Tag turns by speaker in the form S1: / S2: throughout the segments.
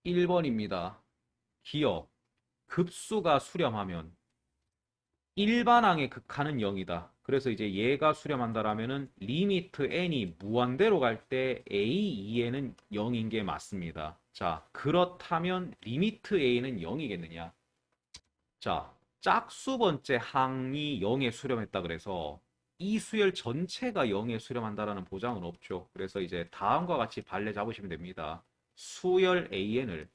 S1: 1번입니다. 기억, 급수가 수렴하면 일반항의 극한은 0이다. 그래서 이제 얘가 수렴한다라면은 리미트 n이 무한대로 갈 때 a2에는 0인 게 맞습니다. 자, 그렇다면 리미트 a는 0이겠느냐? 자, 짝수 번째 항이 0에 수렴했다 그래서 이 수열 전체가 0에 수렴한다라는 보장은 없죠. 그래서 이제 다음과 같이 발레 잡으시면 됩니다. 수열 an을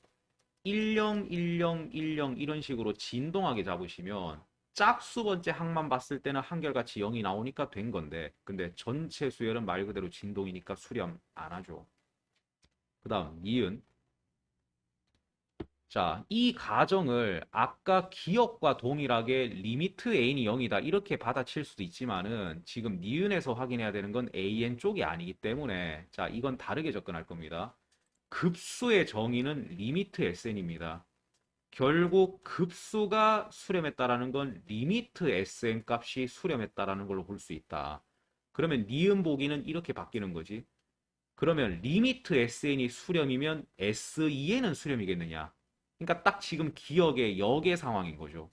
S1: 10, 10, 10 이런 식으로 진동하게 잡으시면 짝수 번째 항만 봤을 때는 한결같이 0이 나오니까 된 건데 근데 전체 수열은 말 그대로 진동이니까 수렴 안 하죠. 그 다음 니은. 자, 이 가정을 아까 기억과 동일하게 리미트 n이 0이다 이렇게 받아칠 수도 있지만은 지금 니은에서 확인해야 되는 건 an 쪽이 아니기 때문에 자, 이건 다르게 접근할 겁니다. 급수의 정의는 리미트 sn입니다. 결국 급수가 수렴했다라는 건 리미트 sn 값이 수렴했다라는 걸로 볼 수 있다. 그러면 니은 보기는 이렇게 바뀌는 거지. 그러면 리미트 sn이 수렴이면 S2에는 수렴이겠느냐? 그러니까 딱 지금 기억의 역의 상황인 거죠.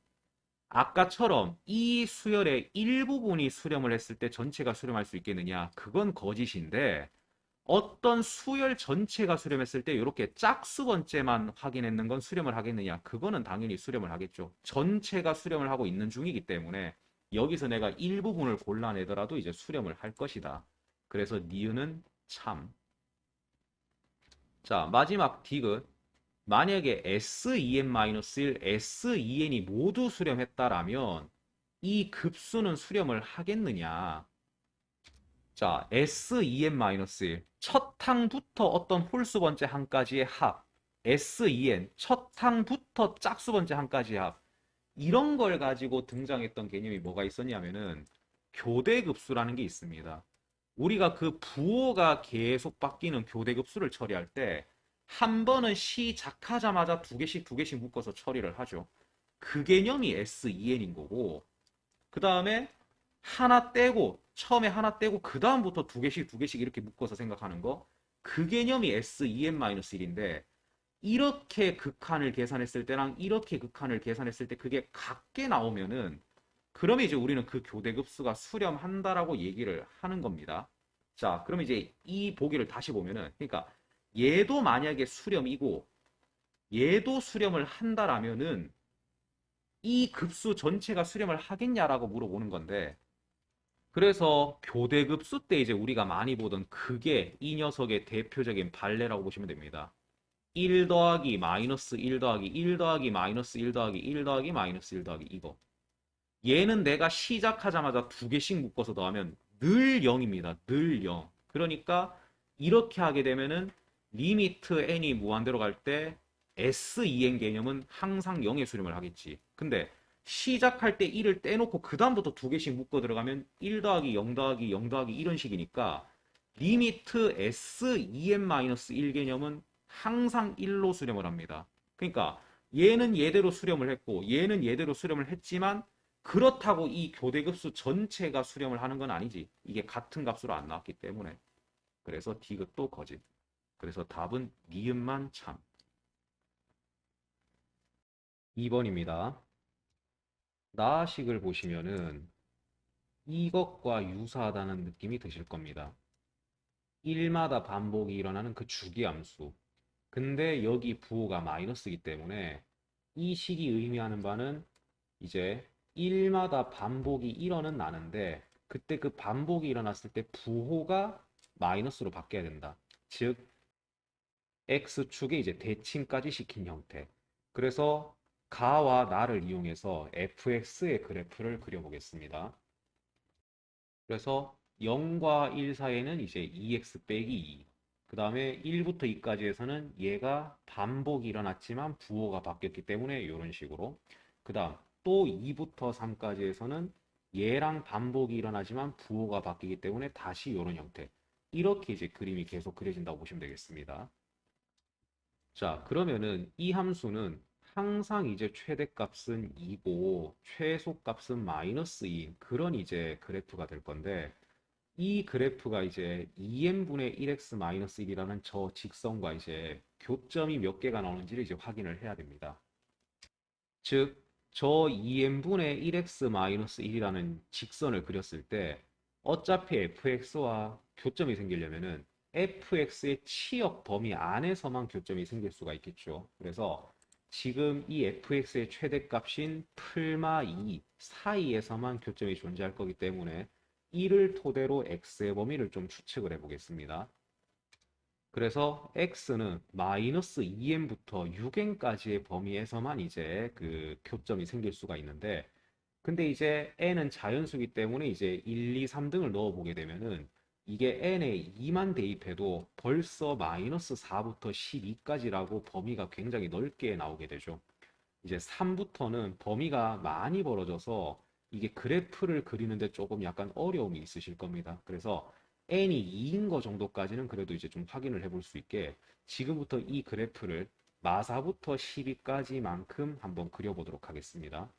S1: 아까처럼 이 수열의 일부분이 수렴을 했을 때 전체가 수렴할 수 있겠느냐? 그건 거짓인데 어떤 수열 전체가 수렴했을 때 이렇게 짝수 번째만 확인했는 건 수렴을 하겠느냐? 그거는 당연히 수렴을 하겠죠. 전체가 수렴을 하고 있는 중이기 때문에 여기서 내가 일부분을 골라내더라도 이제 수렴을 할 것이다. 그래서 니은은 참. 자, 마지막 디귿. 만약에 SEN-1, SEN이 모두 수렴했다라면 이 급수는 수렴을 하겠느냐? 자, SEN-1, 첫 항부터 어떤 홀수 번째 항까지의 합, SEN, 첫 항부터 짝수 번째 항까지의 합, 이런 걸 가지고 등장했던 개념이 뭐가 있었냐면은 교대급수라는 게 있습니다. 우리가 그 부호가 계속 바뀌는 교대급수를 처리할 때 한 번은 시작하자마자 두 개씩 묶어서 처리를 하죠. 그 개념이 SEN인 거고 그 다음에 하나 떼고 처음에 하나 떼고 그 다음부터 두 개씩 이렇게 묶어서 생각하는 거 그 개념이 SEN-1인데 이렇게 극한을 계산했을 때랑 이렇게 극한을 계산했을 때 그게 같게 나오면은 그러면 이제 우리는 그 교대급수가 수렴한다라고 얘기를 하는 겁니다. 자, 그럼 이제 이 보기를 다시 보면은 그러니까 얘도 만약에 수렴이고 얘도 수렴을 한다라면은 이 급수 전체가 수렴을 하겠냐라고 물어보는 건데 그래서 교대급수 때 이제 우리가 많이 보던 그게 이 녀석의 대표적인 발레라고 보시면 됩니다. 1 더하기 마이너스 1 더하기 1 더하기 마이너스 1 더하기 1 더하기 마이너스 1 더하기 이거. 얘는 내가 시작하자마자 두 개씩 묶어서 더하면 늘 0입니다. 늘 0. 그러니까 이렇게 하게 되면은 리미트 n이 무한대로 갈 때 SEN 개념은 항상 0의 수렴을 하겠지. 근데 시작할 때 1을 떼놓고 그 다음부터 두 개씩 묶어 들어가면 1 더하기 0 더하기 0 더하기 이런 식이니까 리미트 SEN-1 개념은 항상 1로 수렴을 합니다. 그러니까 얘는 얘대로 수렴을 했고 얘는 얘대로 수렴을 했지만 그렇다고 이 교대급수 전체가 수렴을 하는 건 아니지. 이게 같은 값으로 안 나왔기 때문에. 그래서 디귿도 거짓. 그래서 답은 니은만 참. 2번입니다. 나식을 보시면은 이것과 유사하다는 느낌이 드실 겁니다. 1마다 반복이 일어나는 그 주기함수. 근데 여기 부호가 마이너스이기 때문에 이 식이 의미하는 바는 이제 1마다 반복이 일어는 나는데 그때 그 반복이 일어났을 때 부호가 마이너스로 바뀌어야 된다. 즉 x축에 이제 대칭까지 시킨 형태. 그래서 가와 나를 이용해서 fx의 그래프를 그려보겠습니다. 그래서 0과 1 사이에는 이제 2x 빼기 2. 그 다음에 1부터 2까지에서는 얘가 반복이 일어났지만 부호가 바뀌었기 때문에 이런 식으로. 그 다음 또 2부터 3까지에서는 얘랑 반복이 일어나지만 부호가 바뀌기 때문에 다시 이런 형태. 이렇게 이제 그림이 계속 그려진다고 보시면 되겠습니다. 자, 그러면은 이 함수는 항상 이제 최대값은 2고 최소값은 마이너스 2인 그런 이제 그래프가 될 건데 이 그래프가 이제 2n분의 1x-1이라는 저 직선과 이제 교점이 몇 개가 나오는지를 이제 확인을 해야 됩니다. 즉, 저 2n분의 1x-1이라는 직선을 그렸을 때 어차피 fx와 교점이 생기려면은 fx의 치역 범위 안에서만 교점이 생길 수가 있겠죠. 그래서 지금 이 fx의 최대값인 풀마 2 사이에서만 교점이 존재할 거기 때문에 이를 토대로 x의 범위를 좀 추측을 해보겠습니다. 그래서 x는 마이너스 2n부터 6n까지의 범위에서만 이제 그 교점이 생길 수가 있는데, 근데 이제 n은 자연수기 때문에 이제 1, 2, 3등을 넣어보게 되면은 이게 n에 2만 대입해도 벌써 마이너스 4부터 12까지라고 범위가 굉장히 넓게 나오게 되죠. 이제 3부터는 범위가 많이 벌어져서 이게 그래프를 그리는데 조금 약간 어려움이 있으실 겁니다. 그래서 n이 2인 거 정도까지는 그래도 이제 좀 확인을 해볼 수 있게 지금부터 이 그래프를 마사부터 12까지만큼 한번 그려보도록 하겠습니다.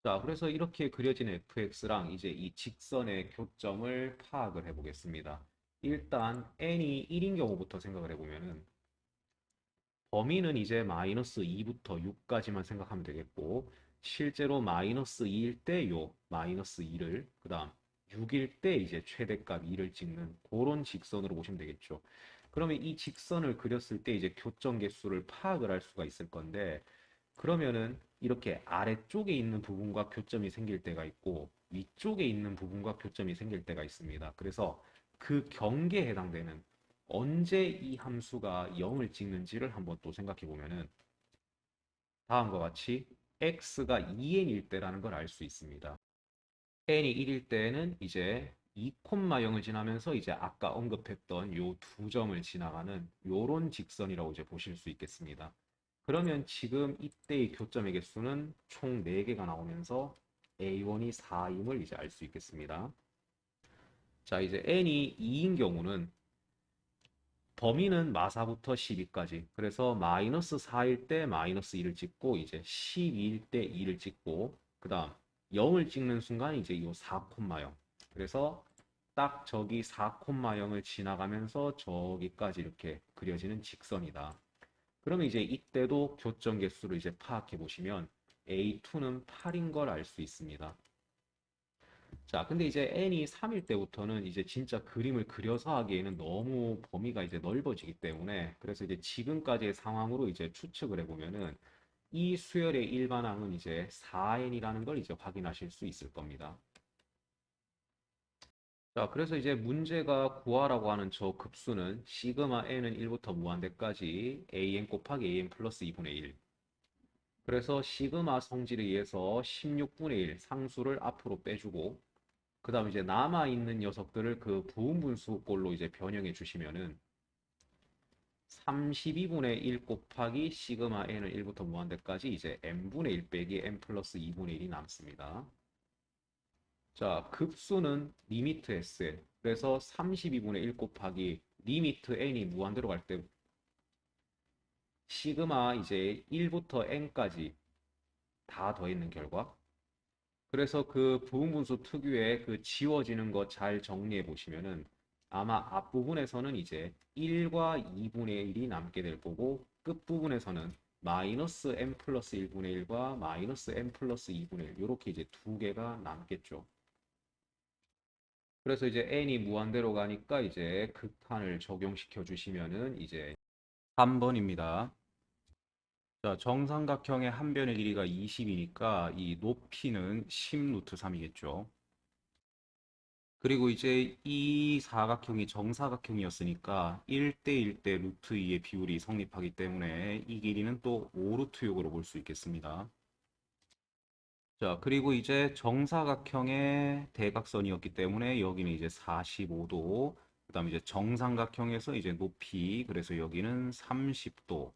S1: 자, 그래서 이렇게 그려진 fx랑 이제 이 직선의 교점을 파악을 해보겠습니다. 일단 n이 1인 경우부터 생각을 해보면은 범위는 이제 마이너스 2부터 6까지만 생각하면 되겠고, 실제로 마이너스 2일 때 요 마이너스 2를, 그 다음 6일 때 이제 최대값 2를 찍는 그런 직선으로 보시면 되겠죠. 그러면 이 직선을 그렸을 때 이제 교점 개수를 파악을 할 수가 있을 건데, 그러면은 이렇게 아래쪽에 있는 부분과 교점이 생길 때가 있고, 위쪽에 있는 부분과 교점이 생길 때가 있습니다. 그래서 그 경계에 해당되는 언제 이 함수가 0을 찍는지를 한번 또 생각해 보면은 다음과 같이 x가 2n일 때라는 걸 알 수 있습니다. n이 1일 때는 이제 2,0을 지나면서 이제 아까 언급했던 요 두 점을 지나가는 요런 직선이라고 이제 보실 수 있겠습니다. 그러면 지금 이때의 교점의 개수는 총 4개가 나오면서 a1이 4임을 이제 알 수 있겠습니다. 자, 이제 n이 2인 경우는 범위는 마사부터 12까지. 그래서 마이너스 4일 때 마이너스 2를 찍고, 이제 12일 때 2를 찍고, 그 다음 0을 찍는 순간 이제 이 4,0. 그래서 딱 저기 4,0을 지나가면서 저기까지 이렇게 그려지는 직선이다. 그러면 이제 이때도 교점 개수를 이제 파악해 보시면 A2는 8인 걸 알 수 있습니다. 자, 근데 이제 n이 3일 때부터는 이제 진짜 그림을 그려서 하기에는 너무 범위가 이제 넓어지기 때문에 그래서 이제 지금까지의 상황으로 이제 추측을 해보면은 이 수열의 일반항은 이제 4n이라는 걸 이제 확인하실 수 있을 겁니다. 자, 그래서 이제 문제가 구하라고 하는 저 급수는 시그마 n은 1부터 무한대까지 an 곱하기 an 플러스 2분의 1. 그래서 시그마 성질에 의해서 16분의 1 상수를 앞으로 빼주고 그 다음 이제 남아있는 녀석들을 그 부분분수꼴로 이제 변형해 주시면은 32분의 1 곱하기 시그마 n을 1부터 무한대까지 이제 n분의 1 빼기 n 플러스 2분의 1이 남습니다. 자, 급수는 리미트 s. 그래서 32분의 1 곱하기 리미트 n이 무한대로 갈 때 시그마 이제 1부터 n까지 다 더했는 결과 그래서 그 부분분수 특유의 그 지워지는 거 잘 정리해 보시면은 아마 앞부분에서는 이제 1과 2분의 1이 남게 될 거고 끝부분에서는 마이너스 n 플러스 1분의 1과 마이너스 n 플러스 2분의 1 이렇게 이제 두 개가 남겠죠. 그래서 이제 n이 무한대로 가니까 이제 극한을 적용시켜 주시면은 이제 3번입니다. 자, 정삼각형의 한 변의 길이가 20이니까 이 높이는 10 루트 3이겠죠. 그리고 이제 이 사각형이 정사각형이었으니까 1대 1대 루트 2의 비율이 성립하기 때문에 이 길이는 또 5 루트 6으로 볼 수 있겠습니다. 자, 그리고 이제 정사각형의 대각선이었기 때문에 여기는 이제 45도, 그다음에 이제 정삼각형에서 이제 높이, 그래서 여기는 30도.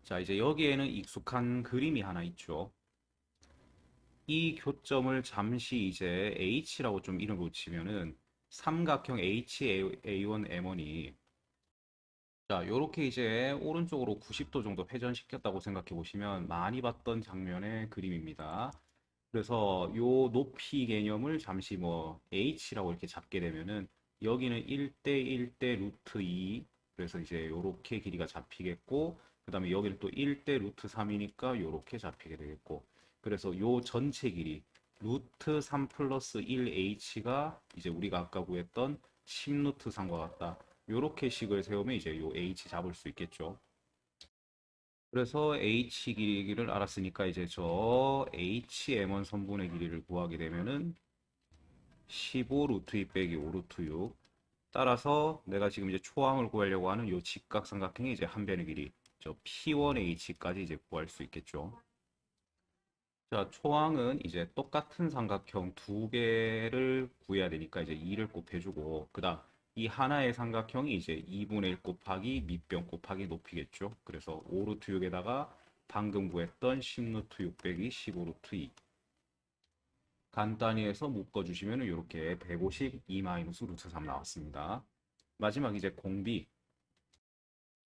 S1: 자, 이제 여기에는 익숙한 그림이 하나 있죠. 이 교점을 잠시 이제 H라고 좀 이름을 붙이면은 삼각형 HA1M1이 자, 요렇게 이제 오른쪽으로 90도 정도 회전시켰다고 생각해 보시면 많이 봤던 장면의 그림입니다. 그래서 요 높이 개념을 잠시 뭐 h라고 이렇게 잡게 되면은 여기는 1대 1대 루트 2 그래서 이제 요렇게 길이가 잡히겠고 그 다음에 여기는 또 1대 루트 3이니까 요렇게 잡히게 되겠고 그래서 요 전체 길이 루트 3 플러스 1h가 이제 우리가 아까 구했던 10 루트 3과 같다. 요렇게 식을 세우면 이제 요 h 잡을 수 있겠죠. 그래서 h 길이를 알았으니까 이제 저 HM1 선분의 길이를 구하게 되면은 15 루트 2 빼기 5 루트 6 따라서 내가 지금 이제 초항을 구하려고 하는 요 직각삼각형의 이제 한 변의 길이 저 P1H까지 이제 구할 수 있겠죠. 자, 초항은 이제 똑같은 삼각형 두 개를 구해야 되니까 이제 2를 곱해주고 그다음 이 하나의 삼각형이 이제 2분의 1 곱하기 밑변 곱하기 높이겠죠. 그래서 5 루트 6에다가 방금 구했던 10 루트 6 빼기 15 루트 2 간단히 해서 묶어주시면 이렇게 152 마이너스 루트 3 나왔습니다. 마지막 이제 공비.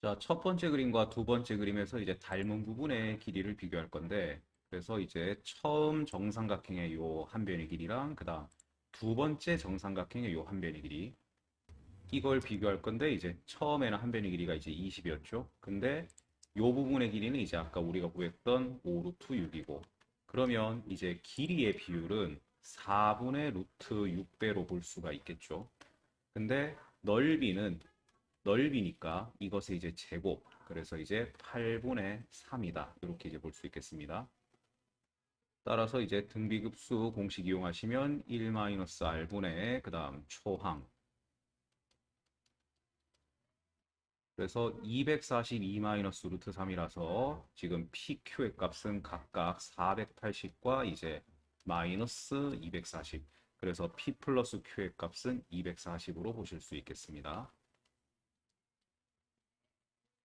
S1: 자, 첫 번째 그림과 두 번째 그림에서 이제 닮은 부분의 길이를 비교할 건데, 그래서 이제 처음 정삼각형의 요 한 변의 길이랑 그다음 두 번째 정삼각형의 요 한 변의 길이 이걸 비교할 건데 이제 처음에는 한 변의 길이가 이제 20이었죠. 근데 요 부분의 길이는 이제 아까 우리가 구했던 5 루트 6이고 그러면 이제 길이의 비율은 4분의 루트 6배로 볼 수가 있겠죠. 근데 넓이니까 이것의 이제 제곱 그래서 이제 8분의 3이다. 이렇게 이제 볼 수 있겠습니다. 따라서 이제 등비급수 공식 이용하시면 1-r분의 그다음 초항 그래서 242 마이너스 루트 3이라서 지금 PQ의 값은 각각 480과 이제 마이너스 240 그래서 P 플러스 Q의 값은 240으로 보실 수 있겠습니다.